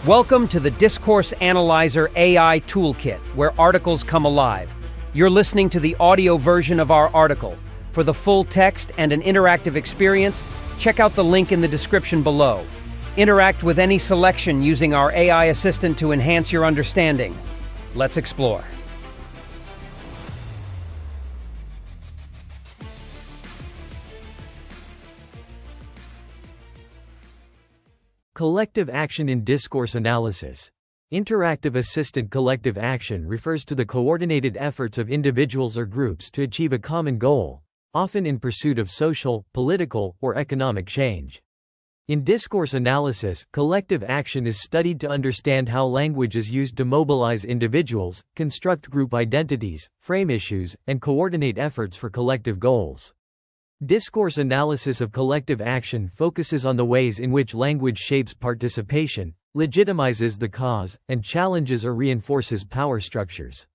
Welcome to the Discourse Analyzer AI Toolkit, where articles come alive. You're listening to the audio version of our article. For the full text and an interactive experience, check out the link in the description below. Interact with any selection using our AI assistant to enhance your understanding. Let's explore. Collective action in discourse analysis. Interactive assisted collective action refers to the coordinated efforts of individuals or groups to achieve a common goal, often in pursuit of social, political, or economic change. In discourse analysis, collective action is studied to understand how language is used to mobilize individuals, construct group identities, frame issues, and coordinate efforts for collective goals. Discourse analysis of collective action focuses on the ways in which language shapes participation, legitimizes the cause, and challenges or reinforces power structures.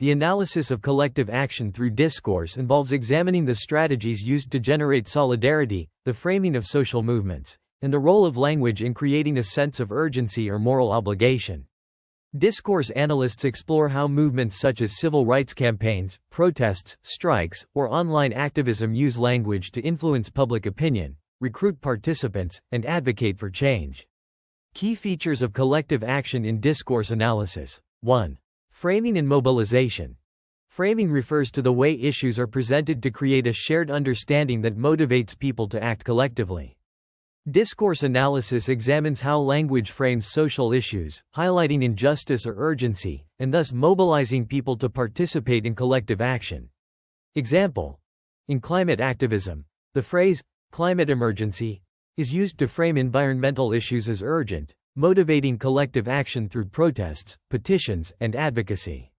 The analysis of collective action through discourse involves examining the strategies used to generate solidarity, the framing of social movements, and the role of language in creating a sense of urgency or moral obligation. Discourse analysts explore how movements such as civil rights campaigns, protests, strikes, or online activism use language to influence public opinion, recruit participants, and advocate for change. Key features of collective action in discourse analysis. 1. Framing and mobilization. Framing refers to the way issues are presented to create a shared understanding that motivates people to act collectively. Discourse analysis examines how language frames social issues, highlighting injustice or urgency, and thus mobilizing people to participate in collective action. Example: in climate activism, the phrase, climate emergency, is used to frame environmental issues as urgent, motivating collective action through protests, petitions, and advocacy.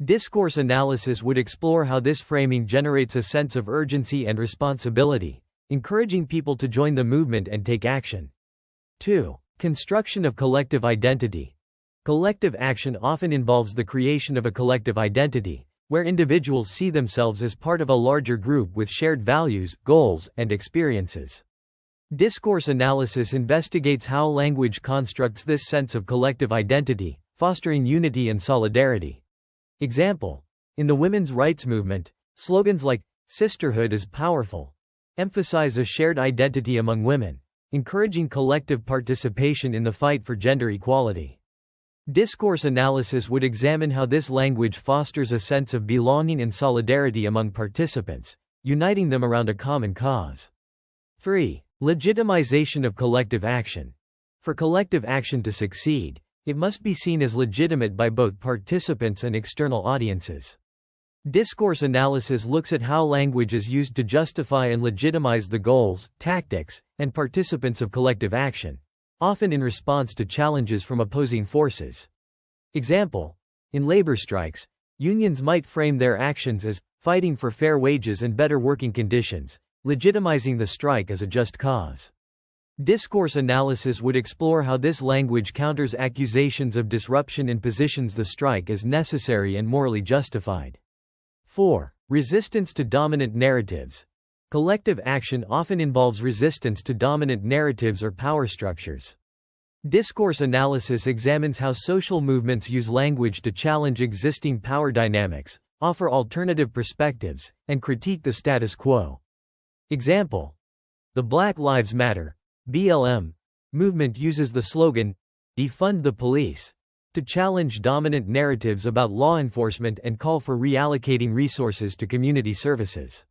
Discourse analysis would explore how this framing generates a sense of urgency and responsibility, encouraging people to join the movement and take action. 2. Construction of collective identity. Collective action often involves the creation of a collective identity, where individuals see themselves as part of a larger group with shared values, goals, and experiences. Discourse analysis investigates how language constructs this sense of collective identity, fostering unity and solidarity. Example: in the women's rights movement, slogans like, "Sisterhood is powerful," emphasize a shared identity among women, encouraging collective participation in the fight for gender equality. Discourse analysis would examine how this language fosters a sense of belonging and solidarity among participants, uniting them around a common cause. 3. Legitimization of collective action. For collective action to succeed, it must be seen as legitimate by both participants and external audiences. Discourse analysis looks at how language is used to justify and legitimize the goals, tactics, and participants of collective action, often in response to challenges from opposing forces. Example: in labor strikes, unions might frame their actions as fighting for fair wages and better working conditions, legitimizing the strike as a just cause. Discourse analysis would explore how this language counters accusations of disruption and positions the strike as necessary and morally justified. 4. Resistance to dominant narratives. Collective action often involves resistance to dominant narratives or power structures. Discourse analysis examines how social movements use language to challenge existing power dynamics, offer alternative perspectives, and critique the status quo. Example: the Black Lives Matter (BLM) movement uses the slogan, "Defund the police," to challenge dominant narratives about law enforcement and call for reallocating resources to community services.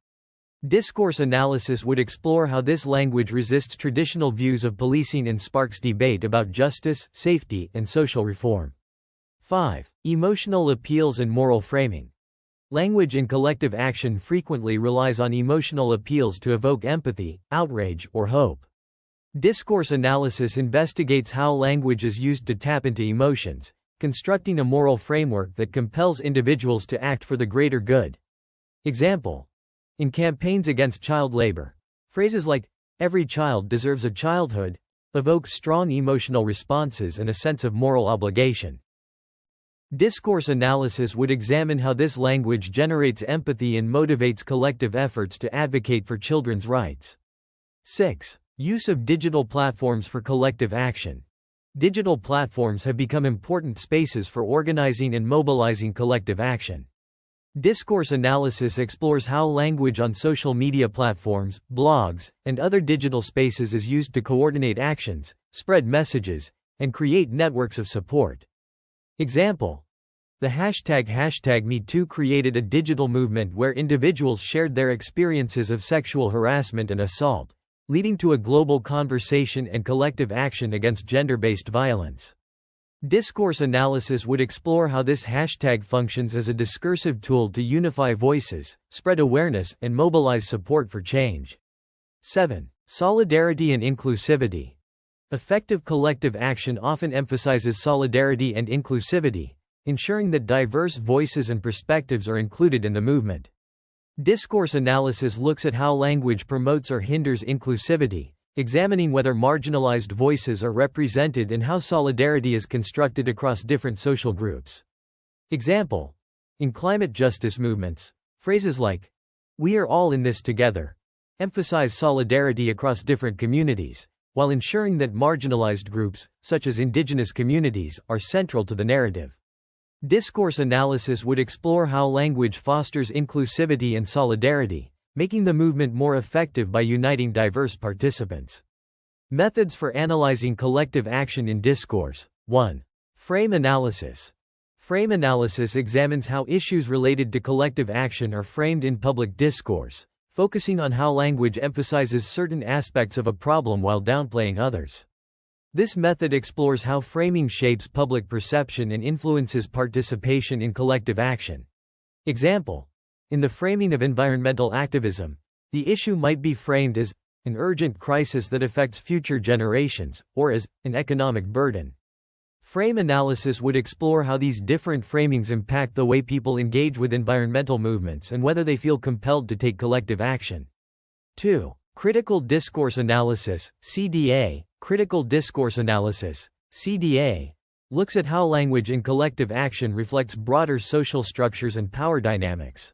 Discourse analysis would explore how this language resists traditional views of policing and sparks debate about justice, safety, and social reform. 5. Emotional appeals and moral framing. Language in collective action frequently relies on emotional appeals to evoke empathy, outrage, or hope. Discourse analysis investigates how language is used to tap into emotions, constructing a moral framework that compels individuals to act for the greater good. Example: in campaigns against child labor, phrases like, "Every child deserves a childhood," evoke strong emotional responses and a sense of moral obligation. Discourse analysis would examine how this language generates empathy and motivates collective efforts to advocate for children's rights. 6. Use of digital platforms for collective action. Digital platforms have become important spaces for organizing and mobilizing collective action. Discourse analysis explores how language on social media platforms, blogs, and other digital spaces is used to coordinate actions, spread messages, and create networks of support. Example: the hashtag #MeToo created a digital movement where individuals shared their experiences of sexual harassment and assault, leading to a global conversation and collective action against gender-based violence. Discourse analysis would explore how this hashtag functions as a discursive tool to unify voices, spread awareness, and mobilize support for change. 7. Solidarity and inclusivity. Effective collective action often emphasizes solidarity and inclusivity, ensuring that diverse voices and perspectives are included in the movement. Discourse analysis looks at how language promotes or hinders inclusivity, examining whether marginalized voices are represented and how solidarity is constructed across different social groups. Example: in climate justice movements, phrases like, "We are all in this together," emphasize solidarity across different communities, while ensuring that marginalized groups, such as indigenous communities, are central to the narrative. Discourse analysis would explore how language fosters inclusivity and solidarity, making the movement more effective by uniting diverse participants. Methods for analyzing collective action in discourse. 1. Frame analysis. Frame analysis examines how issues related to collective action are framed in public discourse, focusing on how language emphasizes certain aspects of a problem while downplaying others. This method explores how framing shapes public perception and influences participation in collective action. Example: in the framing of environmental activism, the issue might be framed as an urgent crisis that affects future generations, or as an economic burden. Frame analysis would explore how these different framings impact the way people engage with environmental movements and whether they feel compelled to take collective action. 2. Critical discourse analysis, CDA. Critical discourse analysis, CDA, looks at how language in collective action reflects broader social structures and power dynamics.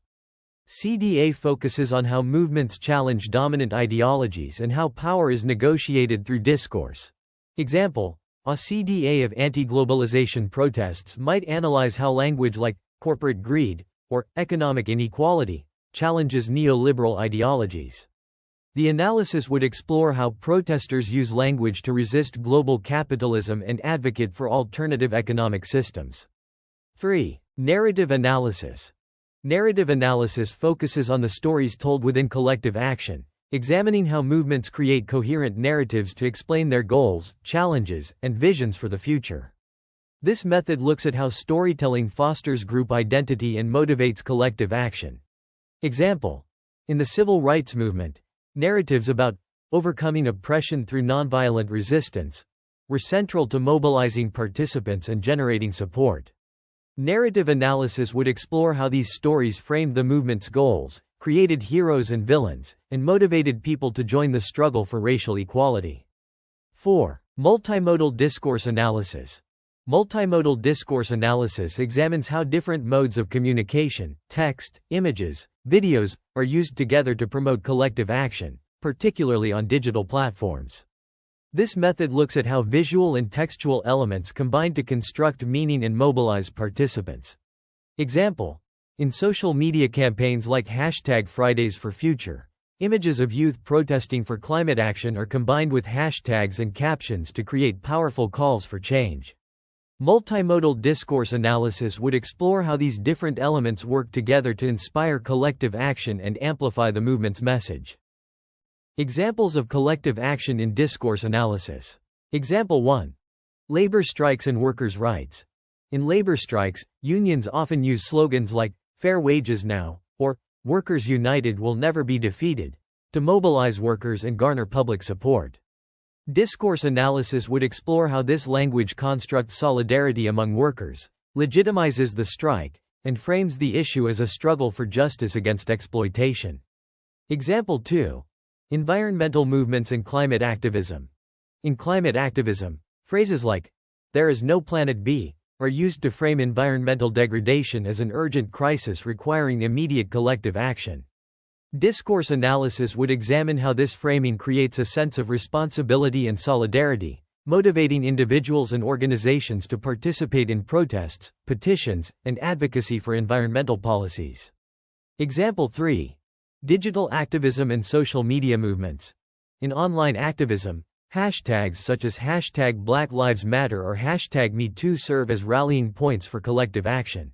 CDA focuses on how movements challenge dominant ideologies and how power is negotiated through discourse. Example: a CDA of anti-globalization protests might analyze how language like corporate greed or economic inequality challenges neoliberal ideologies. The analysis would explore how protesters use language to resist global capitalism and advocate for alternative economic systems. 3. Narrative analysis. Narrative analysis focuses on the stories told within collective action, examining how movements create coherent narratives to explain their goals, challenges, and visions for the future. This method looks at how storytelling fosters group identity and motivates collective action. Example: in the civil rights movement, narratives about overcoming oppression through nonviolent resistance were central to mobilizing participants and generating support. Narrative analysis would explore how these stories framed the movement's goals, created heroes and villains, and motivated people to join the struggle for racial equality. 4. Multimodal discourse analysis. Multimodal discourse analysis examines how different modes of communication, text, images, videos, are used together to promote collective action, particularly on digital platforms. This method looks at how visual and textual elements combine to construct meaning and mobilize participants. Example: in social media campaigns like #FridaysForFuture, images of youth protesting for climate action are combined with hashtags and captions to create powerful calls for change. Multimodal discourse analysis would explore how these different elements work together to inspire collective action and amplify the movement's message. Examples of collective action in discourse analysis. Example 1. Labor strikes and workers' rights. In labor strikes, unions often use slogans like, "Fair wages now," or "Workers united will never be defeated," to mobilize workers and garner public support. Discourse analysis would explore how this language constructs solidarity among workers, legitimizes the strike, and frames the issue as a struggle for justice against exploitation. Example 2. Environmental movements and climate activism. In climate activism, phrases like, "There is no planet B," are used to frame environmental degradation as an urgent crisis requiring immediate collective action. Discourse analysis would examine how this framing creates a sense of responsibility and solidarity, motivating individuals and organizations to participate in protests, petitions, and advocacy for environmental policies. Example 3. Digital activism and social media movements. In online activism, hashtags such as hashtag Black Lives Matter or hashtag #MeToo serve as rallying points for collective action.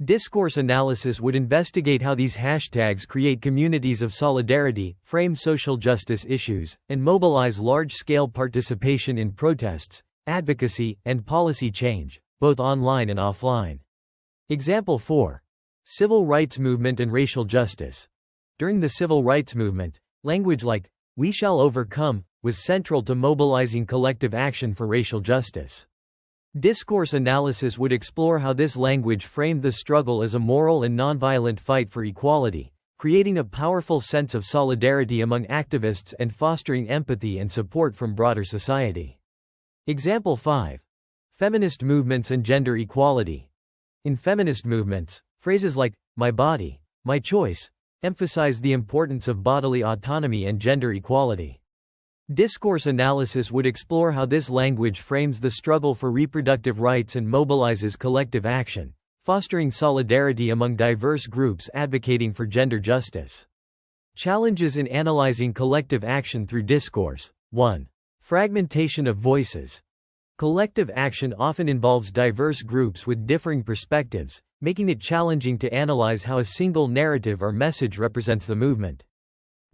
Discourse analysis would investigate how these hashtags create communities of solidarity, frame social justice issues, and mobilize large-scale participation in protests, advocacy, and policy change, both online and offline. Example 4. Civil rights movement and racial justice. During the civil rights movement, language like, "We shall overcome," was central to mobilizing collective action for racial justice. Discourse analysis would explore how this language framed the struggle as a moral and nonviolent fight for equality, creating a powerful sense of solidarity among activists and fostering empathy and support from broader society. Example 5. Feminist movements and gender equality. In feminist movements, phrases like, "my body, my choice," emphasize the importance of bodily autonomy and gender equality. Discourse analysis would explore how this language frames the struggle for reproductive rights and mobilizes collective action, fostering solidarity among diverse groups advocating for gender justice. Challenges in analyzing collective action through discourse. 1. Fragmentation of voices. Collective action often involves diverse groups with differing perspectives, making it challenging to analyze how a single narrative or message represents the movement.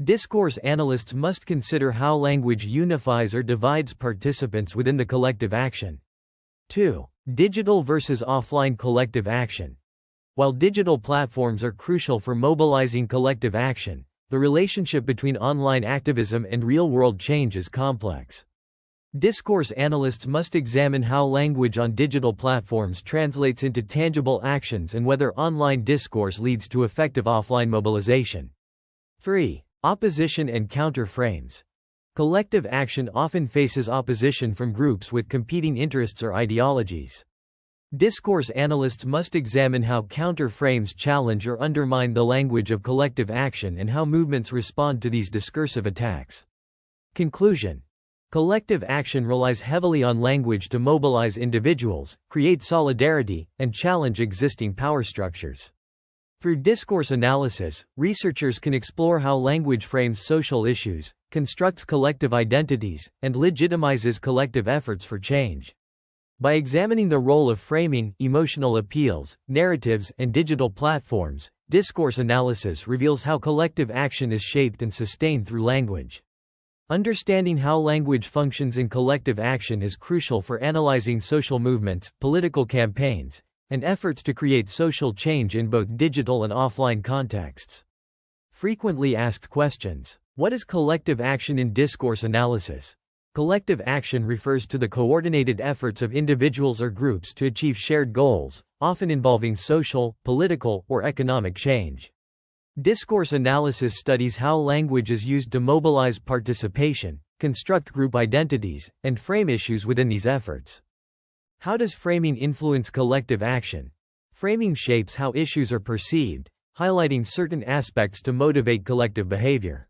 Discourse analysts must consider how language unifies or divides participants within the collective action. 2. Digital versus offline collective action. While digital platforms are crucial for mobilizing collective action, the relationship between online activism and real-world change is complex. Discourse analysts must examine how language on digital platforms translates into tangible actions and whether online discourse leads to effective offline mobilization. 3. Opposition and counter frames. Collective action often faces opposition from groups with competing interests or ideologies. Discourse analysts must examine how counter frames challenge or undermine the language of collective action and how movements respond to these discursive attacks. Conclusion. Collective action relies heavily on language to mobilize individuals, create solidarity, and challenge existing power structures. Through discourse analysis, researchers can explore how language frames social issues, constructs collective identities, and legitimizes collective efforts for change. By examining the role of framing, emotional appeals, narratives, and digital platforms, discourse analysis reveals how collective action is shaped and sustained through language. Understanding how language functions in collective action is crucial for analyzing social movements, political campaigns, and efforts to create social change in both digital and offline contexts. Frequently asked questions. What is collective action in discourse analysis? Collective action refers to the coordinated efforts of individuals or groups to achieve shared goals, often involving social, political, or economic change. Discourse analysis studies how language is used to mobilize participation, construct group identities, and frame issues within these efforts. How does framing influence collective action? Framing shapes how issues are perceived, highlighting certain aspects to motivate collective behavior.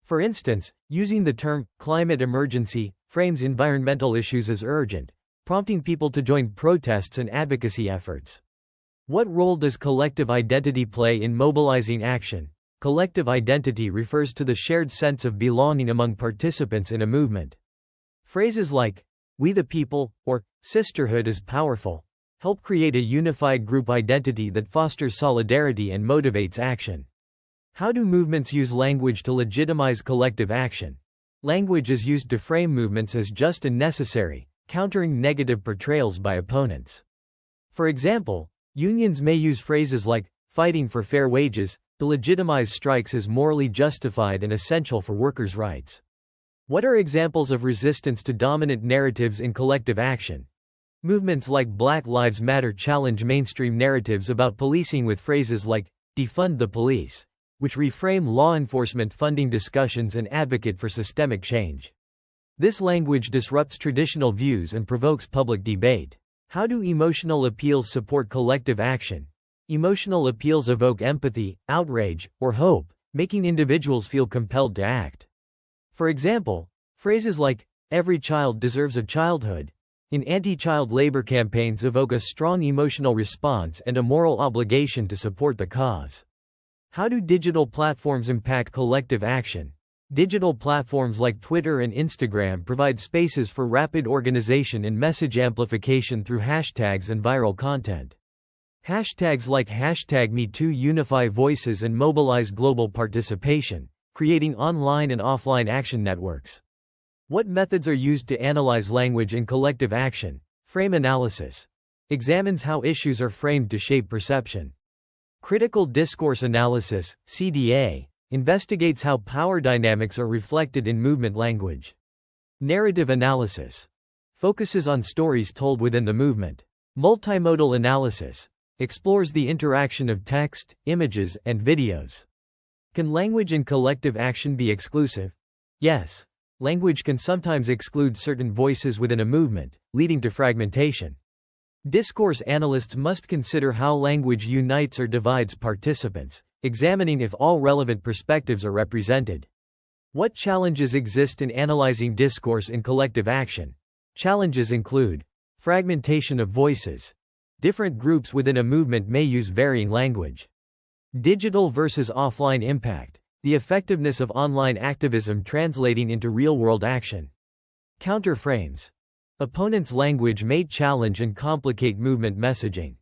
For instance, using the term climate emergency frames environmental issues as urgent, prompting people to join protests and advocacy efforts. What role does collective identity play in mobilizing action? Collective identity refers to the shared sense of belonging among participants in a movement. Phrases like, "we the people," or "sisterhood is powerful," help create a unified group identity that fosters solidarity and motivates action. How do movements use language to legitimize collective action? Language is used to frame movements as just and necessary, countering negative portrayals by opponents. For example, unions may use phrases like, "fighting for fair wages," to legitimize strikes as morally justified and essential for workers' rights. What are examples of resistance to dominant narratives in collective action? Movements like Black Lives Matter challenge mainstream narratives about policing with phrases like, "defund the police," which reframe law enforcement funding discussions and advocate for systemic change. This language disrupts traditional views and provokes public debate. How do emotional appeals support collective action? Emotional appeals evoke empathy, outrage, or hope, making individuals feel compelled to act. For example, phrases like, Every child deserves a childhood. In anti-child labor campaigns evoke a strong emotional response and a moral obligation to support the cause. How do digital platforms impact collective action? Digital platforms like Twitter and Instagram provide spaces for rapid organization and message amplification through hashtags and viral content. Hashtags like #MeToo unify voices and mobilize global participation, creating online and offline action networks. What methods are used to analyze language in collective action? Frame analysis examines how issues are framed to shape perception. Critical discourse analysis, CDA, investigates how power dynamics are reflected in movement language. Narrative analysis focuses on stories told within the movement. Multimodal analysis explores the interaction of text, images, and videos. Can language in collective action be exclusive? Yes. Language can sometimes exclude certain voices within a movement, leading to fragmentation. Discourse analysts must consider how language unites or divides participants, examining if all relevant perspectives are represented. What challenges exist in analyzing discourse in collective action? Challenges include fragmentation of voices. Different groups within a movement may use varying language. Digital versus offline impact. The effectiveness of online activism translating into real-world action. Counterframes. Opponents' language may challenge and complicate movement messaging.